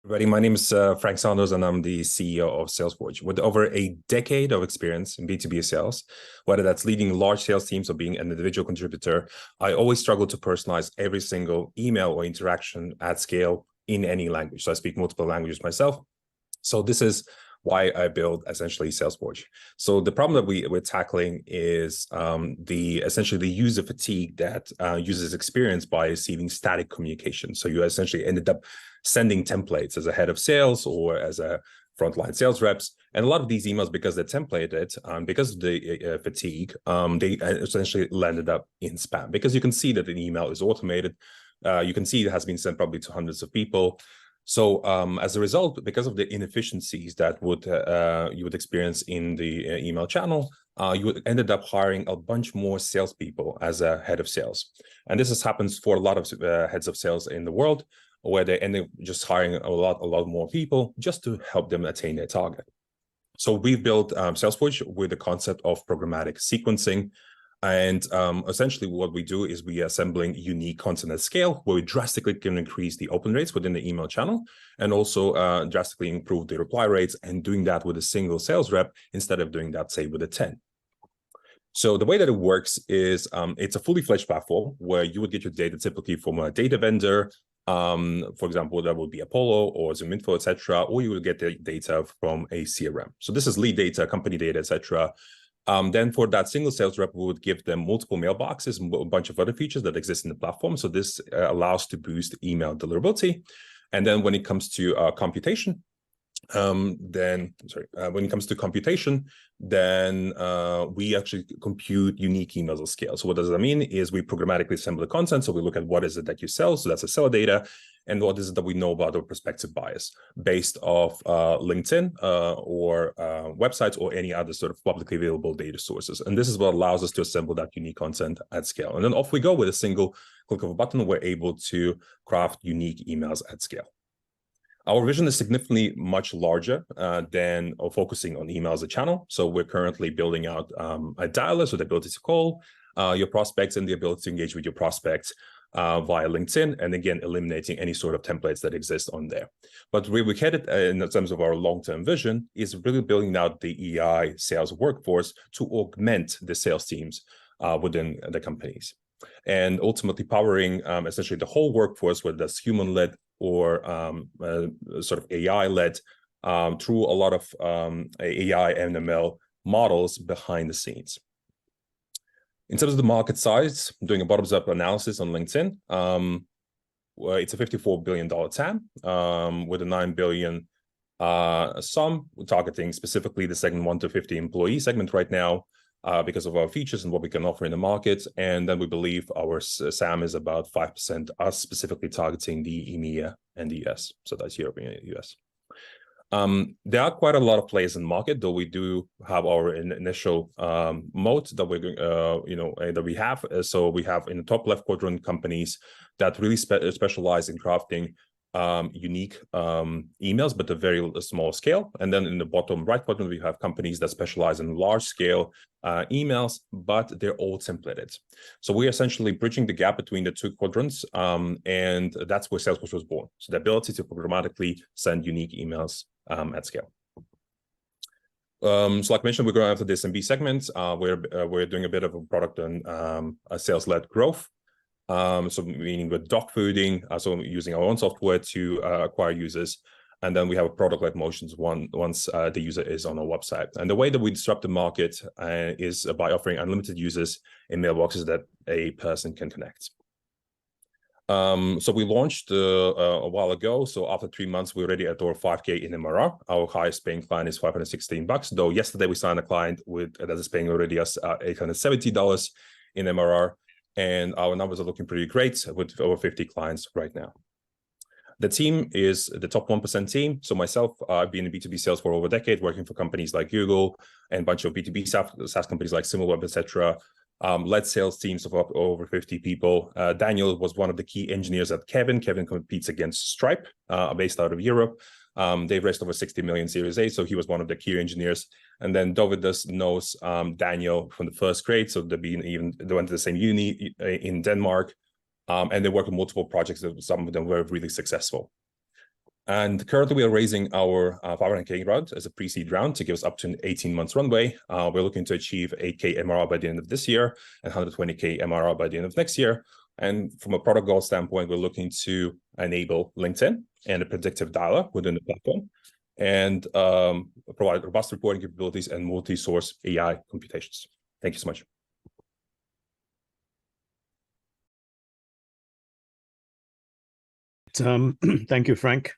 Everybody, my name is Frank Sondors, and I'm the CEO of Salesforge. With over a decade of experience in B2B sales, whether that's leading large sales teams or being an individual contributor, I always struggle to personalize every single email or interaction at scale in any language. So I speak multiple languages myself. So this is why I build essentially Salesforge. So the problem that we're tackling is essentially the user fatigue that users experience by receiving static communication. So you essentially ended up sending templates as a head of sales or as a frontline sales reps. And a lot of these emails, because they're templated, because of the fatigue, they essentially landed up in spam, because you can see that an email is automated. You can see it has been sent probably to hundreds of people. So as a result, because of the inefficiencies that you would experience in the email channel, you would ended up hiring a bunch more salespeople as a head of sales. And this happens for a lot of heads of sales in the world, where they end up just hiring a lot more people just to help them attain their target. So we've built Salesforge with the concept of programmatic sequencing. And essentially what we do is we are assembling unique content at scale, where we drastically can increase the open rates within the email channel, and also drastically improve the reply rates, and doing that with a single sales rep instead of doing that, say, with a 10. So the way that it works is it's a fully fledged platform where you would get your data typically from a data vendor. For example, that would be Apollo or ZoomInfo, etc., or you will get the data from a CRM. So this is lead data, company data, etc. Then for that single sales rep, we would give them multiple mailboxes and a bunch of other features that exist in the platform. So this allows to boost email deliverability. And then when it comes to computation, then we actually compute unique emails at scale. So what does that mean is we programmatically assemble the content. So we look at what is it that you sell. So that's the seller data. And what is it that we know about our prospective buyers based off LinkedIn or websites or any other sort of publicly available data sources. And this is what allows us to assemble that unique content at scale. And then off we go. With a single click of a button, we're able to craft unique emails at scale. Our vision is significantly much larger than focusing on email as a channel. So we're currently building out a dialer, so the ability to call your prospects and the ability to engage with your prospects via LinkedIn, and again, eliminating any sort of templates that exist on there. But where we're headed in terms of our long-term vision is really building out the EI sales workforce to augment the sales teams within the companies, and ultimately powering essentially the whole workforce, whether that's human-led or sort of AI-led, through a lot of AI and ML models behind the scenes. In terms of the market size, doing a bottoms-up analysis on LinkedIn, it's a $54 billion TAM with a $9 billion sum. We're targeting specifically the segment 1 to 50 employee segment right now, because of our features and what we can offer in the market. And then we believe our SAM is about 5%, us specifically targeting the EMEA and the US. So that's Europe and the US. There are quite a lot of players in the market, though we do have our initial moat that that we have. So we have in the top left quadrant companies that really specialize in crafting unique emails, but a very small scale. And then in the bottom right quadrant, we have companies that specialize in large scale emails, but they're all templated. So we're essentially bridging the gap between the two quadrants, and that's where Salesforce was born. So the ability to programmatically send unique emails at scale. So like I mentioned, we're going after the SMB segments. We're doing a bit of a product and a sales-led growth. So meaning with dog fooding, so using our own software to acquire users. And then we have a product-led motions once the user is on our website. And the way that we disrupt the market is by offering unlimited users in mailboxes that a person can connect. So we launched a while ago. So after 3 months, we're already at our 5K in MRR. Our highest paying client is $516. Though yesterday we signed a client that is paying already us $870 in MRR. And our numbers are looking pretty great with over 50 clients right now. The team is the top 1% team. So myself, I've been in B2B sales for over a decade, working for companies like Google and a bunch of B2B SaaS companies like Similarweb, etc. Led sales teams of over 50 people. Daniel was one of the key engineers at Kevin. Kevin competes against Stripe, based out of Europe. They've raised over 60 million Series A, so he was one of the key engineers. And then Dovidas knows Daniel from the first grade, so they went to the same uni in Denmark, and they work on multiple projects. Some of them were really successful. And currently we are raising our 500K round as a pre-seed round to give us up to an 18 months runway. We're looking to achieve 8K MRR by the end of this year and 120K MRR by the end of next year. And from a product goal standpoint, we're looking to enable LinkedIn and a predictive dialer within the platform, and provide robust reporting capabilities and multi-source AI computations. Thank you so much. Thank you, Frank.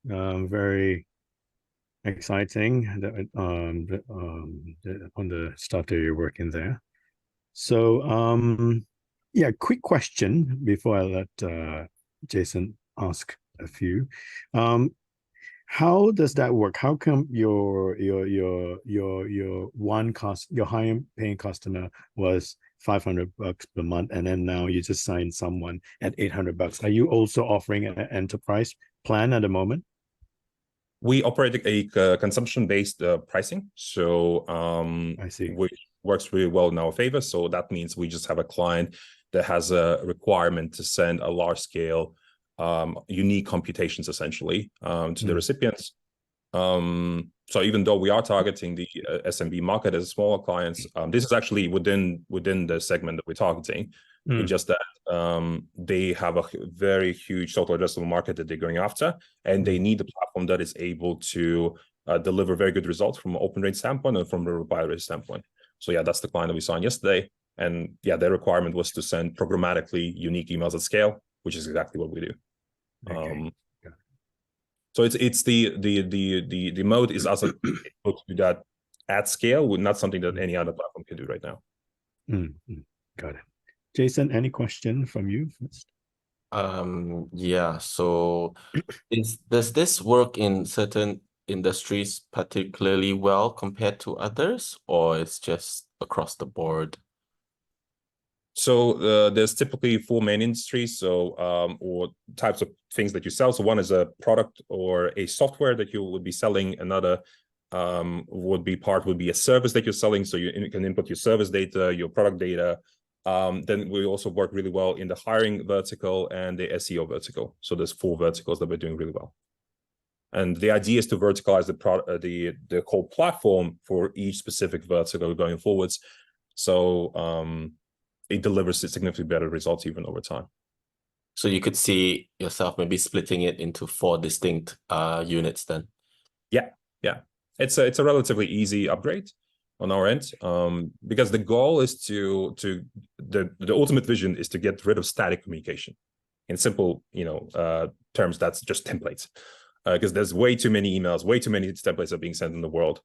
Very exciting on the stuff that you're working there. So, yeah, quick question before I let Jason ask a few. How does that work? How come your high paying customer was $500 per month, and then now you just signed someone at $800? Are you also offering an enterprise plan at the moment? We operate a consumption-based pricing, so I see. which works really well in our favor. So that means we just have a client that has a requirement to send a large-scale, unique computations essentially to the recipients. So even though we are targeting the SMB market as smaller clients, this is actually within the segment that we're targeting. It's just that they have a very huge total addressable market that they're going after, and they need a platform that is able to deliver very good results from an open rate standpoint and from a reply rate standpoint. So yeah, that's the client that we signed yesterday, and yeah, their requirement was to send programmatically unique emails at scale, which is exactly what we do. Okay. So it's the mode is also able to do that at scale, not something that any other platform can do right now. Got it. Jason, any question from you first? Yeah. So does this work in certain industries particularly well compared to others, or it's just across the board? So there's typically 4 main industries, so or types of things that you sell. So one is a product or a software that you would be selling. Another would be a service that you're selling. So you can input your service data, your product data. Then we also work really well in the hiring vertical and the SEO vertical. So there's 4 verticals that we're doing really well. And the idea is to verticalize the whole platform for each specific vertical going forwards. So it delivers significantly better results even over time. So you could see yourself maybe splitting it into 4 distinct units then? Yeah. It's a relatively easy upgrade on our end, because the goal is the ultimate vision is to get rid of static communication. In simple, terms, that's just templates, because there's way too many emails, way too many templates are being sent in the world.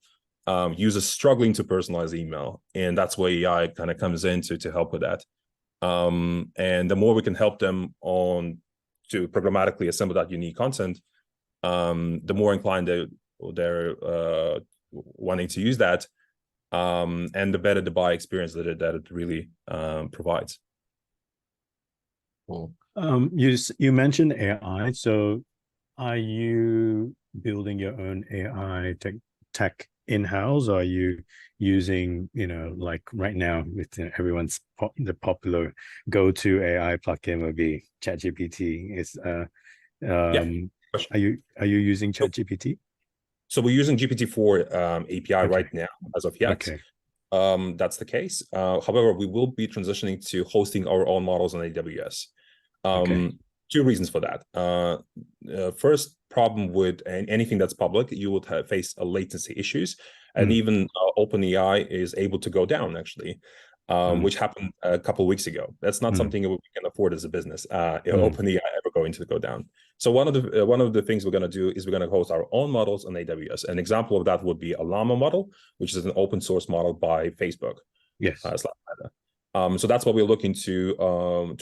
Users struggling to personalize email, and that's where AI kind of comes in to help with that. And the more we can help them to programmatically assemble that unique content, the more inclined they're wanting to use that, and the better the buyer experience that it really provides. Cool. You mentioned AI, so are you building your own AI tech in-house, or are you using, like right now with everyone's the popular go-to AI plugin would be ChatGPT? Are you using ChatGPT? So we're using GPT-4 API right now as of yet. Okay. That's the case. However, we will be transitioning to hosting our own models on AWS. Okay. 2 reasons for that. First problem with anything that's public, you would face latency issues, and even OpenAI is able to go down actually, which happened a couple of weeks ago. That's not something we can afford as a business. OpenAI ever going to go down. So one of the things we're going to do is we're going to host our own models on AWS. An example of that would be a Llama model, which is an open source model by Facebook. Yes. So that's what we're looking to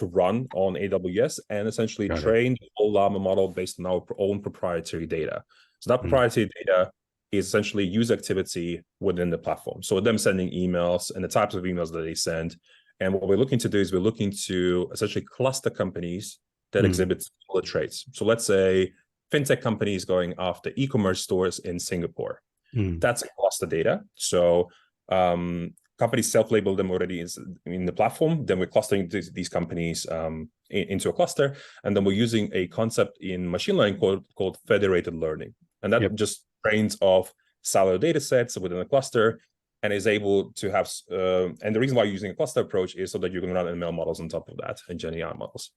run on AWS and essentially train the whole Llama model based on our own proprietary data. So that proprietary data is essentially user activity within the platform. So them sending emails and the types of emails that they send. And what we're looking to do is we're looking to essentially cluster companies that exhibit similar traits. So let's say fintech companies going after e-commerce stores in Singapore. That's cluster data. So companies self-label them already in the platform. Then we're clustering these companies into a cluster, and then we're using a concept in machine learning called federated learning, and that just trains off siloed data sets within a cluster, and is able to have. And the reason why you're using a cluster approach is so that you can run ML models on top of that and Gen AI models.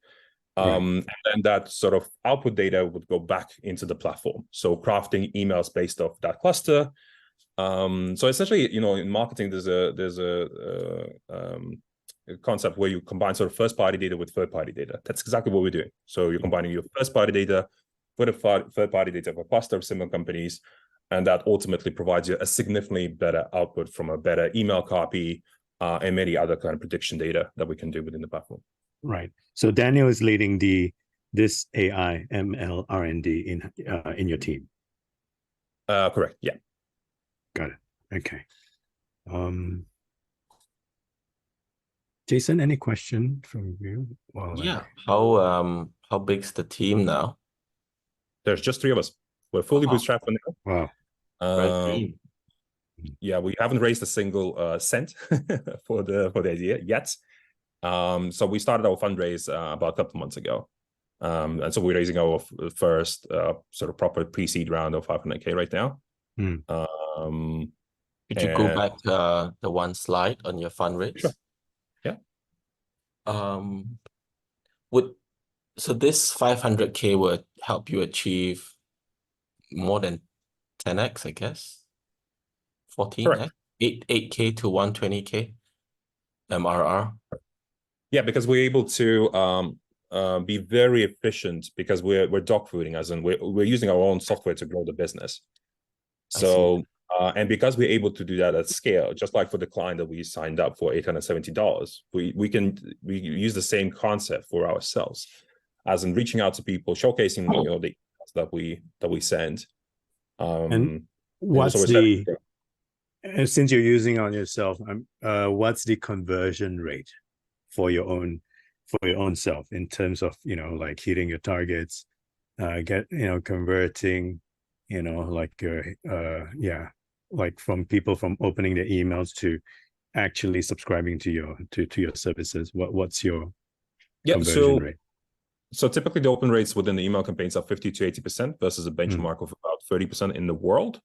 And that sort of output data would go back into the platform. So crafting emails based off that cluster. So essentially, in marketing, there's a concept where you combine sort of first-party data with third-party data. That's exactly what we're doing. So you're combining your first-party data with a third-party data of a cluster of similar companies, and that ultimately provides you a significantly better output from a better email copy and many other kind of prediction data that we can do within the platform. Right. So Daniel is leading this AI ML R&D in your team. Correct. Yeah. Got it. Okay. Jason, any question from you? Yeah. How big's the team now? There's just 3 of us. We're fully bootstrapped for now. Wow. Yeah, we haven't raised a single cent for the idea yet. So we started our fundraise about a couple of months ago. And so we're raising our first sort of proper pre-seed round of 500K right now. Could you go back the one slide on your fundraise? Sure. Yeah. So this 500K would help you achieve more than 10x, I guess. 14x, 8K to 120K MRR. Yeah, because we're able to be very efficient because we're dog fooding, as in we're using our own software to grow the business. So and because we're able to do that at scale, just like for the client that we signed up for $870, we use the same concept for ourselves, as in reaching out to people, showcasing the emails that we send. And what's since you're using on yourself, what's the conversion rate for your own self in terms of like hitting your targets, converting, like from people from opening their emails to actually subscribing to your services? What's your conversion rate? So typically the open rates within the email campaigns are 50 to 80% versus a benchmark of about 30% in the world.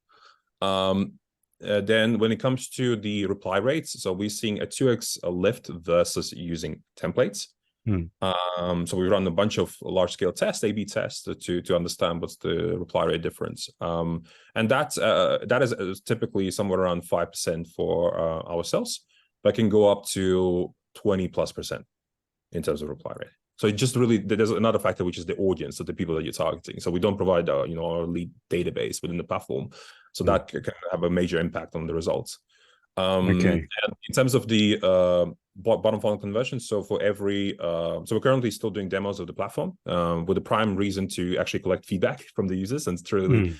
Then when it comes to the reply rates, so we're seeing a 2x lift versus using templates. So we run a bunch of large-scale tests, A/B tests, to understand what's the reply rate difference. And that is typically somewhere around 5% for ourselves, but can go up to 20+% in terms of reply rate. So it just really, there's another factor, which is the audience, so the people that you're targeting. So we don't provide our lead database within the platform, so that can have a major impact on the results. And in terms of the bottom funnel conversion, so for every so we're currently still doing demos of the platform with the prime reason to actually collect feedback from the users and to really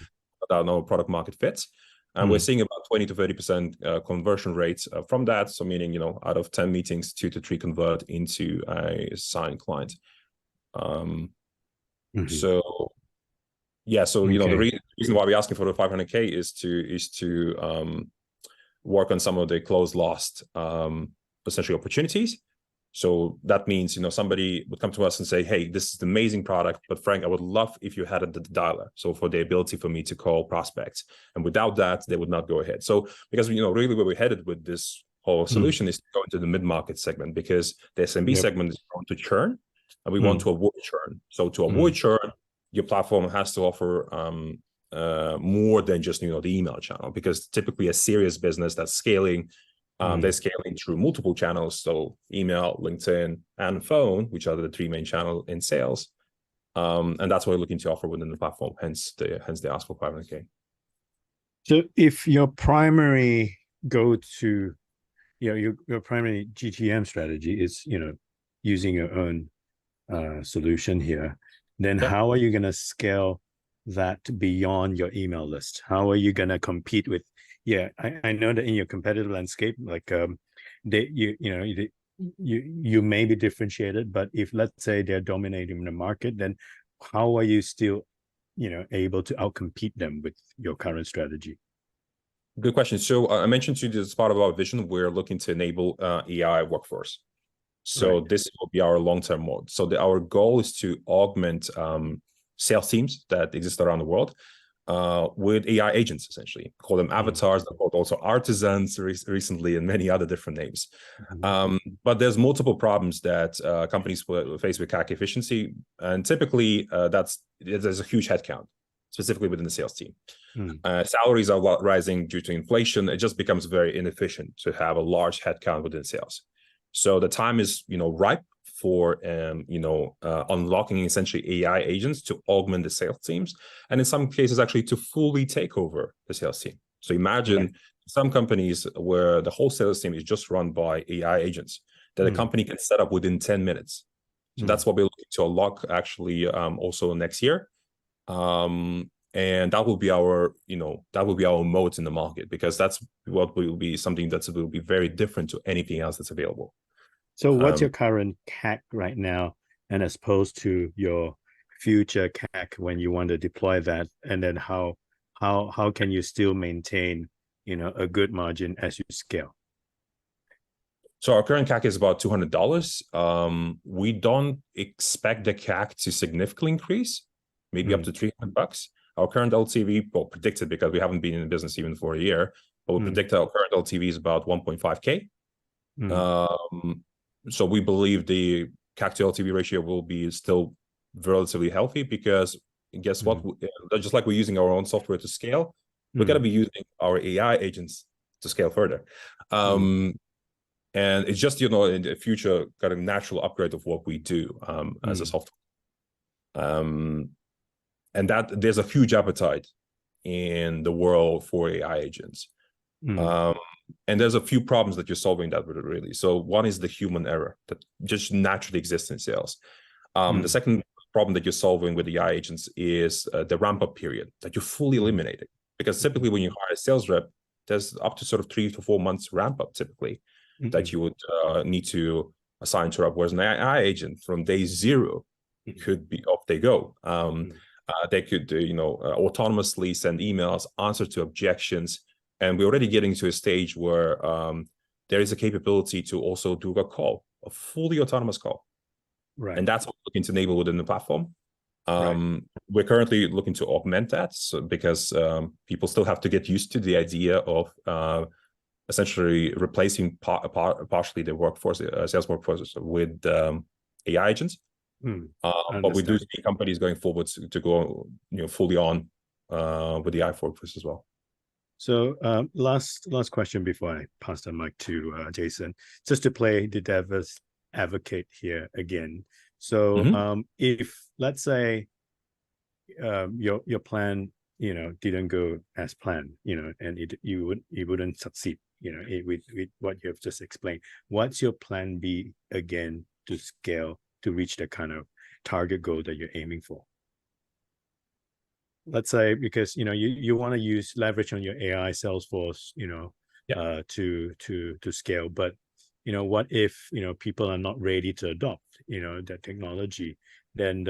know product market fits. And we're seeing about 20 to 30% conversion rates from that. So meaning, out of 10 meetings, 2 to 3 convert into a signed client. So yeah, so the reason why we're asking for the 500K is to work on some of the closed lost essentially opportunities. So that means, somebody would come to us and say, hey, this is an amazing product, but Frank, I would love if you had the dialer. So for the ability for me to call prospects. And without that, they would not go ahead. So because, really where we're headed with this whole solution is to go into the mid-market segment, because the SMB segment is going to churn and we want to avoid churn. So to avoid churn, your platform has to offer more than just, the email channel, because typically a serious business that's scaling, they're scaling through multiple channels, so email, LinkedIn, and phone, which are the 3 main channels in sales, and that's what we're looking to offer within the platform. Hence they ask for 500K. So if your primary go-to, your primary GTM strategy is using your own solution here, then how are you going to scale that beyond your email list? How are you going to compete with? I know that in your competitive landscape, like you may be differentiated, but if let's say they're dominating the market, then how are you still able to outcompete them with your current strategy? Good question. So I mentioned to you as part of our vision, we're looking to enable AI workforce. So this will be our long-term mode. So our goal is to augment sales teams that exist around the world with AI agents, essentially. Call them avatars, they're called also artisans recently, and many other different names. But there's multiple problems that companies face with CAC efficiency, and typically there's a huge headcount, specifically within the sales team. Salaries are rising due to inflation. It just becomes very inefficient to have a large headcount within sales. So the time is, ripe for, unlocking essentially AI agents to augment the sales teams, and in some cases actually to fully take over the sales team. So imagine some companies where the whole sales team is just run by AI agents that a company can set up within 10 minutes. So that's what we're looking to unlock actually also next year. And that will be our, moat in the market, because that's what will be something that will be very different to anything else that's available. So what's your current CAC right now, and as opposed to your future CAC when you want to deploy that, and then how can you still maintain, a good margin as you scale? So our current CAC is about $200. We don't expect the CAC to significantly increase, maybe up to $300. Our current LTV, well, predicted, because we haven't been in the business even for a year, but we predict our current LTV is about 1.5K. So we believe the CAC to LTV ratio will be still relatively healthy, because guess what? Just like we're using our own software to scale, we're going to be using our AI agents to scale further. And it's just, in the future, got a natural upgrade of what we do as a software. And that there's a huge appetite in the world for AI agents. And there's a few problems that you're solving that with it, really. So one is the human error that just naturally exists in sales. The second problem that you're solving with AI agents is the ramp-up period that you're fully eliminating. Because typically when you hire a sales rep, there's up to sort of 3 to 4 months ramp-up typically that you would need to assign to rep. Whereas an AI agent from day 0 could be off they go. They could, autonomously send emails, answer to objections. And we're already getting to a stage where there is a capability to also do a fully autonomous call. And that's what we're looking to enable within the platform. We're currently looking to augment that, because people still have to get used to the idea of essentially replacing partially the workforce, sales workforce, with AI agents. But we do see companies going forward to go fully on with the AI workforce as well. So last question before I pass the mic to Jason, just to play the devil's advocate here again. So if, let's say, your plan didn't go as planned, and you wouldn't succeed, with what you have just explained, what's your plan B again to scale to reach the kind of target goal that you're aiming for? Let's say, because you want to use leverage on your AI Salesforce, to scale, but what if people are not ready to adopt that technology? Then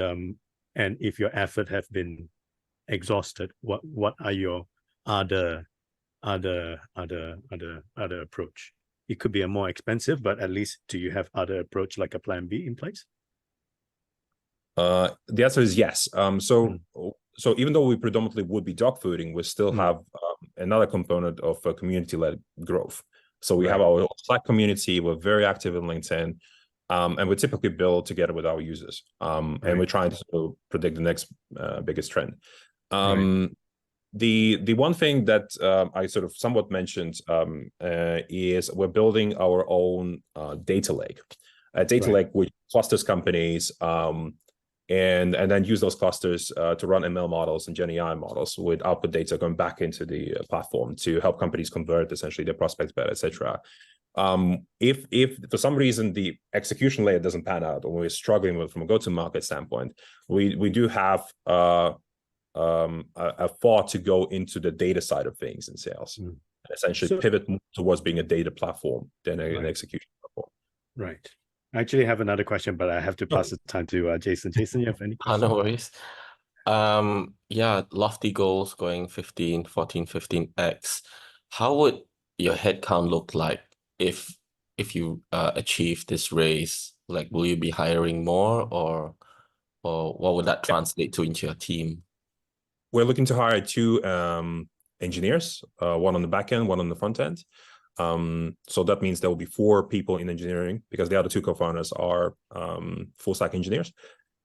and if your effort have been exhausted, what are your other approach? It could be a more expensive, but at least do you have other approach like a plan B in place? The answer is yes. So even though we predominantly would be dog fooding, we still have another component of community-led growth. So we have our Slack community. We're very active in LinkedIn, and we typically build together with our users. And we're trying to sort of predict the next biggest trend. The one thing that I sort of somewhat mentioned is we're building our own data lake. A data lake which clusters companies, and then use those clusters to run ML models and Gen AI models with output data going back into the platform to help companies convert essentially their prospects better, etc. If for some reason the execution layer doesn't pan out, or we're struggling with from a go-to-market standpoint, we do have a thought to go into the data side of things in sales, and essentially pivot more towards being a data platform than an execution platform. Right. I actually have another question, but I have to pass the time to Jason. Jason, you have any questions? No worries. Yeah, lofty goals going 14, 15x. how would your headcount look like if you achieve this raise? Like, will you be hiring more, or what would that translate to into your team? We're looking to hire 2 engineers, one on the back end, one on the front end. So that means there will be 4 people in engineering, because the other 2 co-founders are full stack engineers.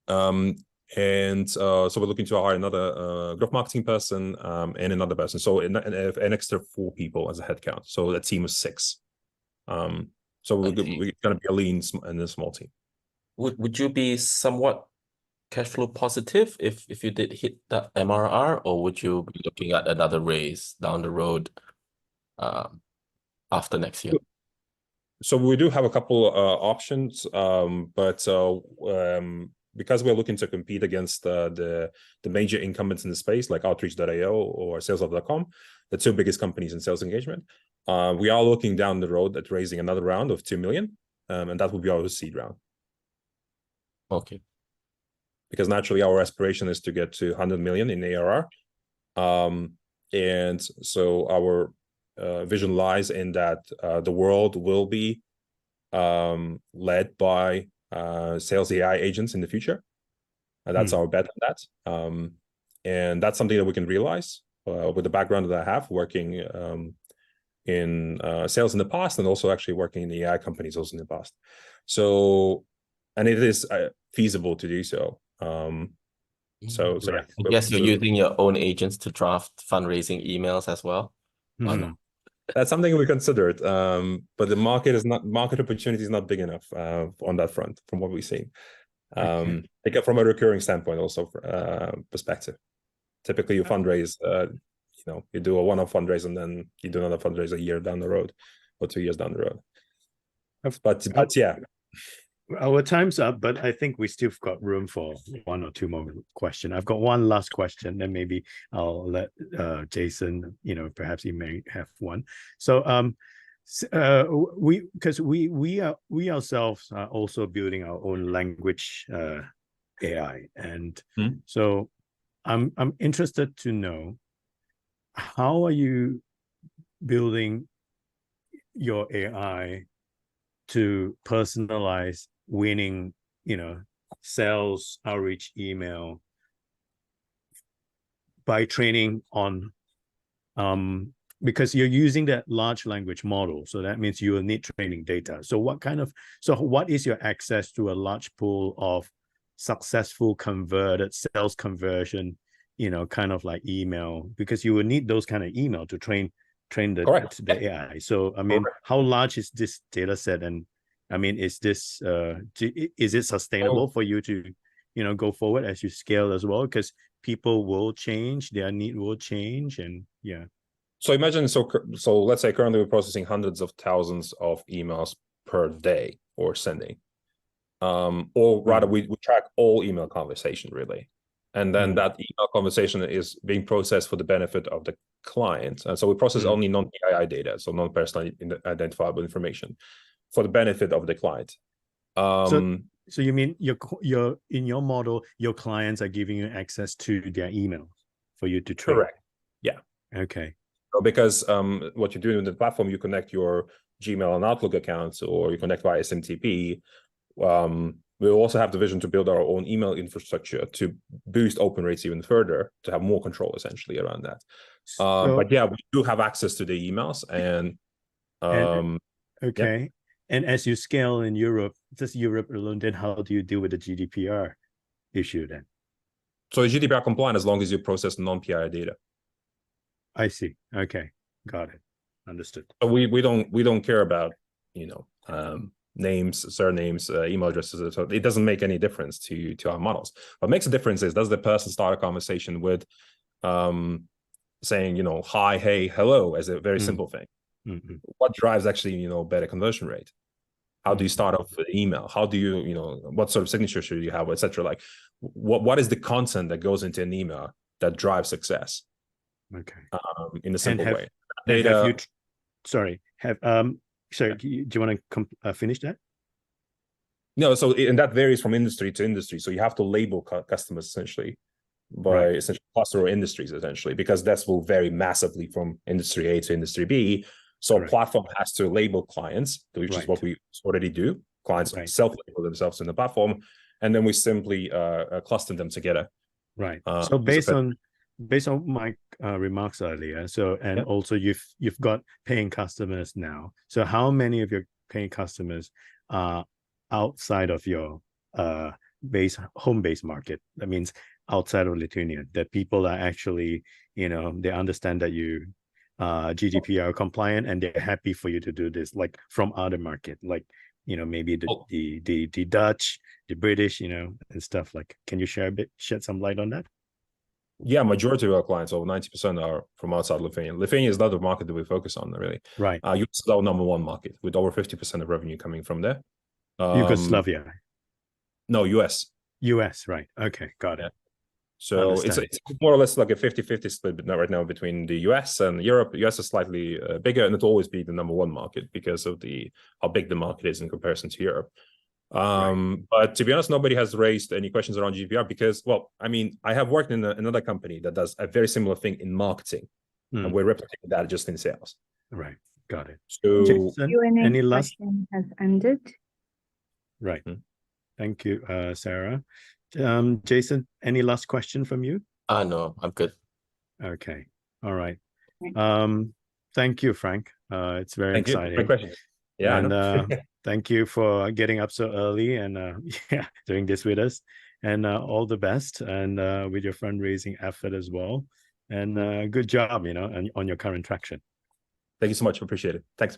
So we're looking to hire another growth marketing person and another person. So an extra 4 people as a headcount. So a team of 6. So we're going to be a lean and a small team. Would you be somewhat cash flow positive if you did hit that MRR, or would you be looking at another raise down the road after next year? So we do have a couple options, but because we're looking to compete against the major incumbents in the space, like Outreach.io or Sales.com, the 2 biggest companies in sales engagement, we are looking down the road at raising another round of 2 million, and that will be our seed round. Okay. Because naturally our aspiration is to get to 100 million in ARR. And so our vision lies in that the world will be led by sales AI agents in the future. And that's our bet on that. And that's something that we can realize with the background that I have, working in sales in the past, and also actually working in the AI companies also in the past. So, and it is feasible to do so. So right. I guess you're using your own agents to draft fundraising emails as well. That's something we considered, but the market opportunity is not big enough on that front, from what we see. Like from a recurring standpoint, also perspective. Typically, you fundraise, you do a one-off fundraise, and then you do another fundraise a year down the road, or 2 years down the road. But yeah. Our time's up, but I think we still got room for 1 or 2 more questions. I've got one last question, then maybe I'll let Jason, perhaps he may have one. So we ourselves are also building our own language AI, and so I'm interested to know, how are you building your AI to personalize winning, sales outreach email by training on, because you're using that large language model, so that means you will need training data. So what is your access to a large pool of successful converted sales conversion, kind of like email, because you will need those kind of email to train the AI. So I mean, how large is this data set, and I mean, is it sustainable for you to go forward as you scale as well? Because people will change, their need will change, and yeah. So imagine, so let's say currently we're processing hundreds of thousands of emails per day or sending, or rather we track all email conversation really. And then that email conversation is being processed for the benefit of the client. And so we process only non-PII data, so non-personally identifiable information, for the benefit of the client. So you mean you're in your model, your clients are giving you access to their email for you to train? Correct. Yeah. Okay. So because what you're doing with the platform, you connect your Gmail and Outlook accounts, or you connect via SMTP. We also have the vision to build our own email infrastructure to boost open rates even further, to have more control essentially around that. But yeah, we do have access to the emails, and okay. Yeah. And as you scale in Europe, just Europe alone, then how do you deal with the GDPR issue then? So it's GDPR compliant as long as you process non-PII data. I see. Okay, got it. Understood. So we don't care about names, surnames, email addresses. So it doesn't make any difference to our models. What makes a difference is, does the person start a conversation with saying hi, hey, hello, as a very simple thing. What drives actually better conversion rate? How do you start off with email? How do you what sort of signature should you have, etc.? Like what is the content that goes into an email that drives success? Okay. In a simple way. Data. Sorry, do you want to finish that? No, and that varies from industry to industry. So you have to label customers essentially. by essentially cluster or industries, essentially, because that will vary massively from industry A to industry B. So a platform has to label clients, which is what we already do. Clients self-label themselves in the platform, and then we simply cluster them together. Right. So based on my remarks earlier, so also you've got paying customers now. So how many of your paying customers are outside of your home-based market? That means outside of Lithuania, that people are actually, they understand that you GDPR compliant and they're happy for you to do this, like from other market, like maybe the Dutch, the British, and stuff. Like, can you shed some light on that? Yeah, majority of our clients, over 90%, are from outside Lithuania. Lithuania is not the market that we focus on, really. Right. US is our number one market, with over 50% of revenue coming from there. Yugoslavia. No, US. US, right. Okay, got it. So it's more or less like a 50-50 split right now between the US and Europe. US is slightly bigger, and it'll always be the number one market because of how big the market is in comparison to Europe. But to be honest, nobody has raised any questions around GDPR because, well, I mean, I have worked in another company that does a very similar thing in marketing, and we're replicating that just in sales. Right, got it. So, Jason, any last question has ended. Right. Thank you, Sarah. Jason, any last question from you? No, I'm good. Okay. All right. Thank you, Frank. It's very exciting. Great question. Yeah. And thank you for getting up so early and doing this with us. And all the best, and with your fundraising effort as well. And good job, on your current traction. Thank you so much. Appreciate it. Thanks.